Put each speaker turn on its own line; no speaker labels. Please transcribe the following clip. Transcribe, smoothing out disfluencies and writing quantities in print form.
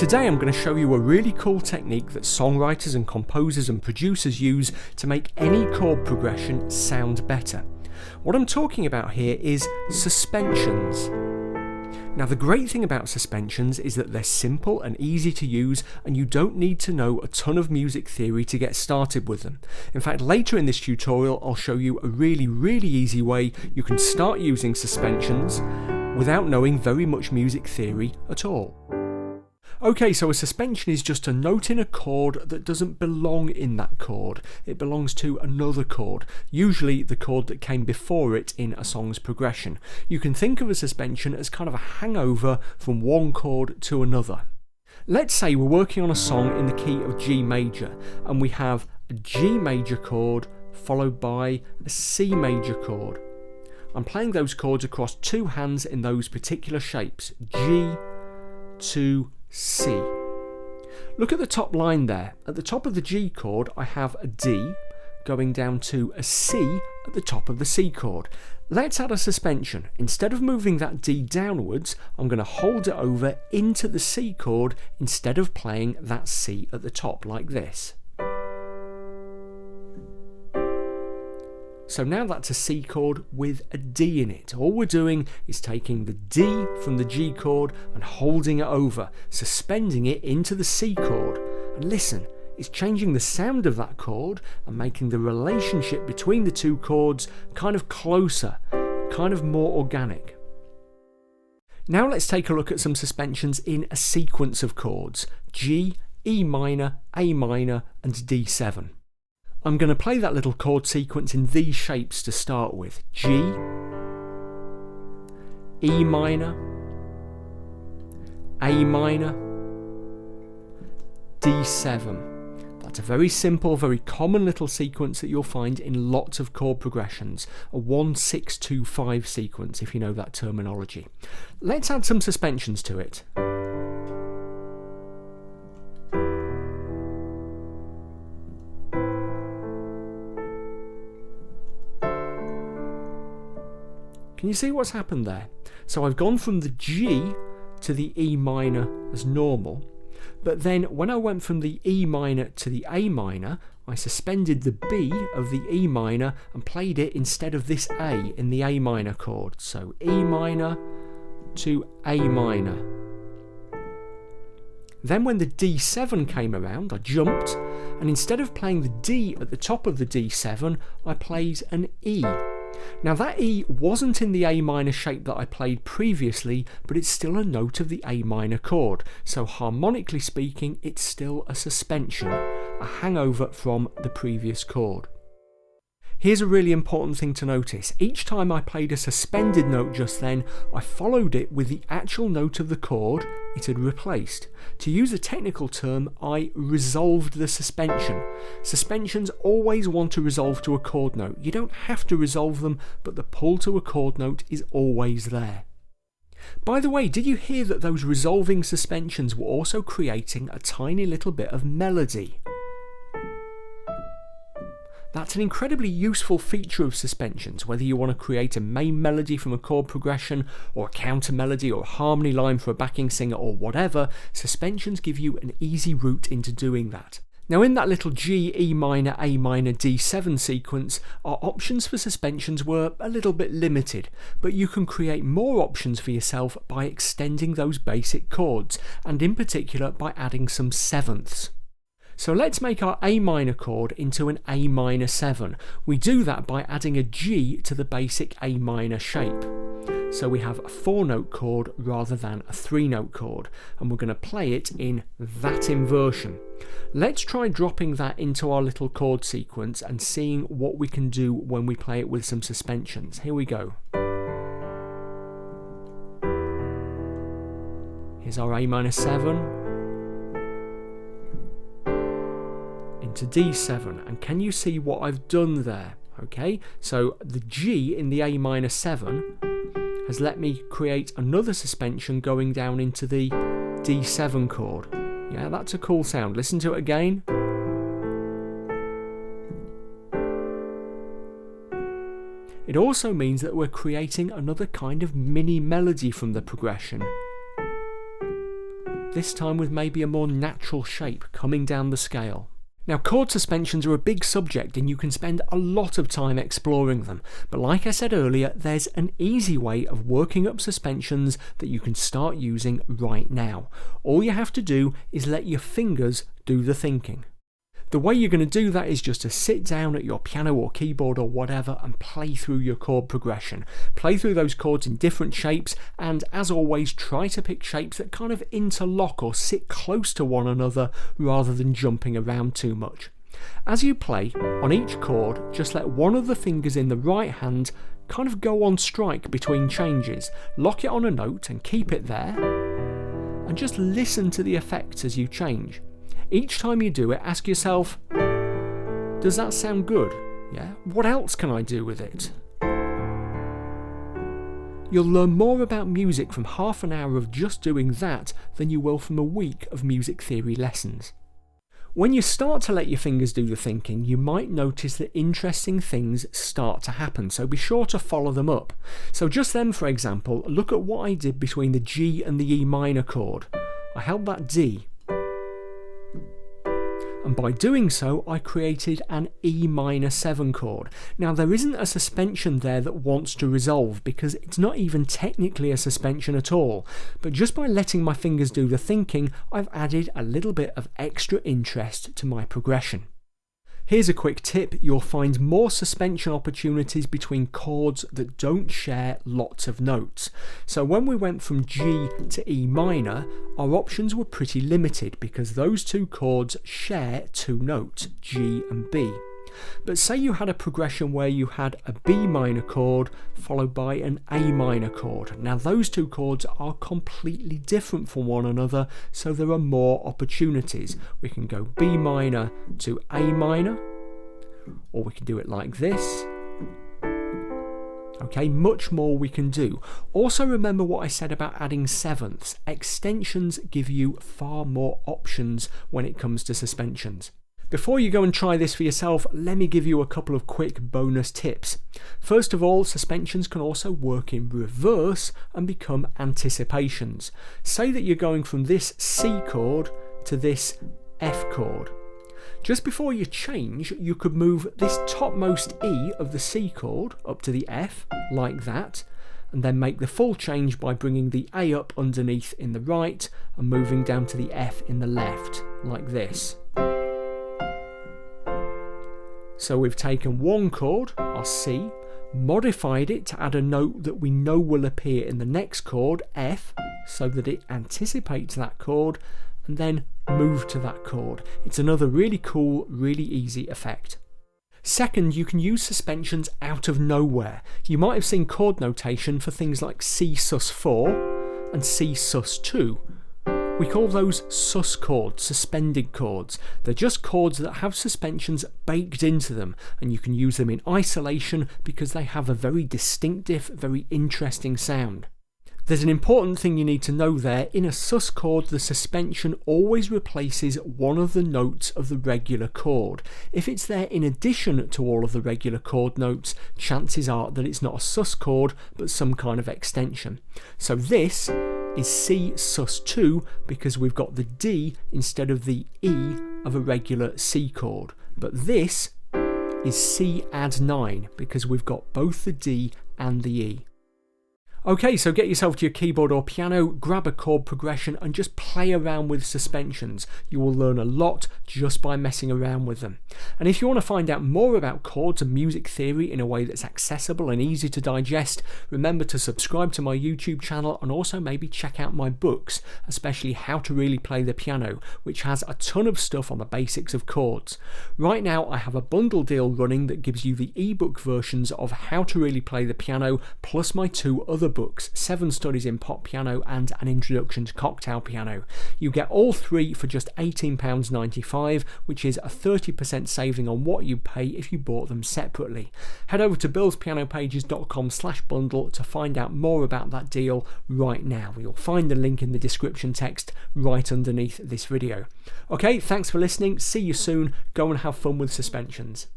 Today I'm going to show you a really cool technique that songwriters and composers and producers use to make any chord progression sound better. What I'm talking about here is suspensions. Now the great thing about suspensions is that they're simple and easy to use, and you don't need to know a ton of music theory to get started with them. In fact, later in this tutorial I'll show you a really easy way you can start using suspensions without knowing very much music theory at all. Okay, so a suspension is just a note in a chord that doesn't belong in that chord. It belongs to another chord, usually the chord that came before it in a song's progression. You can think of a suspension as kind of a hangover from one chord to another. Let's say we're working on a song in the key of G major, and we have a G major chord followed by a C major chord. I'm playing those chords across two hands in those particular shapes, G to C. Look at the top line there. At the top of the G chord I have a D going down to a C at the top of the C chord. Let's add a suspension. Instead of moving that D downwards, I'm going to hold it over into the C chord instead of playing that C at the top like this. So now that's a C chord with a D in it. All we're doing is taking the D from the G chord and holding it over, suspending it into the C chord. And listen, it's changing the sound of that chord and making the relationship between the two chords kind of closer, kind of more organic. Now let's take a look at some suspensions in a sequence of chords: G, E minor, A minor and D7. I'm going to play that little chord sequence in these shapes to start with: G, E minor, A minor, D7. That's a very simple, very common little sequence that you'll find in lots of chord progressions, a 1-6-2-5 sequence if you know that terminology. Let's add some suspensions to it. Can you see what's happened there? So I've gone from the G to the E minor as normal, but then when I went from the E minor to the A minor, I suspended the B of the E minor and played it instead of this A in the A minor chord. So E minor to A minor. Then when the D7 came around, I jumped, and instead of playing the D at the top of the D7, I played an E. Now that E wasn't in the A minor shape that I played previously, but it's still a note of the A minor chord, so harmonically speaking it's still a suspension, a hangover from the previous chord. Here's a really important thing to notice: each time I played a suspended note just then, I followed it with the actual note of the chord it had replaced. To use a technical term, I resolved the suspension. Suspensions always want to resolve to a chord note. You don't have to resolve them, but the pull to a chord note is always there. By the way, did you hear that those resolving suspensions were also creating a tiny little bit of melody? That's an incredibly useful feature of suspensions, whether you want to create a main melody from a chord progression, or a counter melody or a harmony line for a backing singer or whatever. Suspensions give you an easy route into doing that. Now in that little G, E minor, A minor, D7 sequence, our options for suspensions were a little bit limited, but you can create more options for yourself by extending those basic chords, and in particular by adding some sevenths. So let's make our A minor chord into an A minor 7. We do that by adding a G to the basic A minor shape. So we have a 4-note chord rather than a 3-note chord, and we're going to play it in that inversion. Let's try dropping that into our little chord sequence and seeing what we can do when we play it with some suspensions. Here we go. Here's our A minor 7. Into D7, and can you see what I've done there? Okay, so the G in the A minor 7 has let me create another suspension going down into the D7 chord. Yeah, that's a cool sound. Listen to it again. It also means that we're creating another kind of mini melody from the progression. this time with maybe a more natural shape coming down the scale. Now, chord suspensions are a big subject and you can spend a lot of time exploring them, but like I said earlier, there's an easy way of working up suspensions that you can start using right now. All you have to do is let your fingers do the thinking. The way you're going to do that is just to sit down at your piano or keyboard or whatever and play through your chord progression. Play through those chords in different shapes, and as always, try to pick shapes that kind of interlock or sit close to one another rather than jumping around too much. As you play, on each chord, just let one of the fingers in the right hand kind of go on strike between changes. Lock it on a note and keep it there, and just listen to the effects as you change. Each time you do it, ask yourself, does that sound good? Yeah. What else can I do with it? You'll learn more about music from half an hour of just doing that than you will from a week of music theory lessons. When you start to let your fingers do the thinking, you might notice that interesting things start to happen, so be sure to follow them up. So just then, for example, look at what I did between the G and the E minor chord. I held that D, and by doing so I created an E minor 7 chord. Now there isn't a suspension there that wants to resolve because it's not even technically a suspension at all, but just by letting my fingers do the thinking, I've added a little bit of extra interest to my progression. Here's a quick tip: you'll find more suspension opportunities between chords that don't share lots of notes. So when we went from G to E minor, our options were pretty limited because those two chords share two notes, G and B. But say you had a progression where you had a B minor chord followed by an A minor chord. Now those two chords are completely different from one another, so there are more opportunities. We can go B minor to A minor, or we can do it like this. Okay, much more we can do. Also remember what I said about adding sevenths. Extensions give you far more options when it comes to suspensions. Before you go and try this for yourself, let me give you a couple of quick bonus tips. First of all, suspensions can also work in reverse and become anticipations. Say that you're going from this C chord to this F chord. Just before you change, you could move this topmost E of the C chord up to the F, like that, and then make the full change by bringing the A up underneath in the right and moving down to the F in the left, like this. So we've taken one chord, our C, modified it to add a note that we know will appear in the next chord, F, so that it anticipates that chord, and then move to that chord. It's another really cool, really easy effect. Second, you can use suspensions out of nowhere. You might have seen chord notation for things like C sus4 and C sus2. We call those sus chords, suspended chords. They're just chords that have suspensions baked into them, and you can use them in isolation because they have a very distinctive, very interesting sound. There's an important thing you need to know there. In a sus chord, the suspension always replaces one of the notes of the regular chord. If it's there in addition to all of the regular chord notes, chances are that it's not a sus chord, but some kind of extension. So this is C sus2 because we've got the D instead of the E of a regular C chord. But this is C add 9 because we've got both the D and the E. Okay, so get yourself to your keyboard or piano, grab a chord progression and just play around with suspensions. You will learn a lot just by messing around with them. And if you want to find out more about chords and music theory in a way that's accessible and easy to digest, remember to subscribe to my YouTube channel and also maybe check out my books, especially How to Really Play the Piano, which has a ton of stuff on the basics of chords. Right now I have a bundle deal running that gives you the ebook versions of How to Really Play the Piano plus my two other books, 7 Studies in Pop Piano and An Introduction to Cocktail Piano. You get all three for just £18.95, which is a 30% saving on what you pay if you bought them separately. Head over to billspianopages.com/bundle to find out more about that deal right now. You'll find the link in the description text right underneath this video. Okay, thanks for listening. See you soon. Go and have fun with suspensions.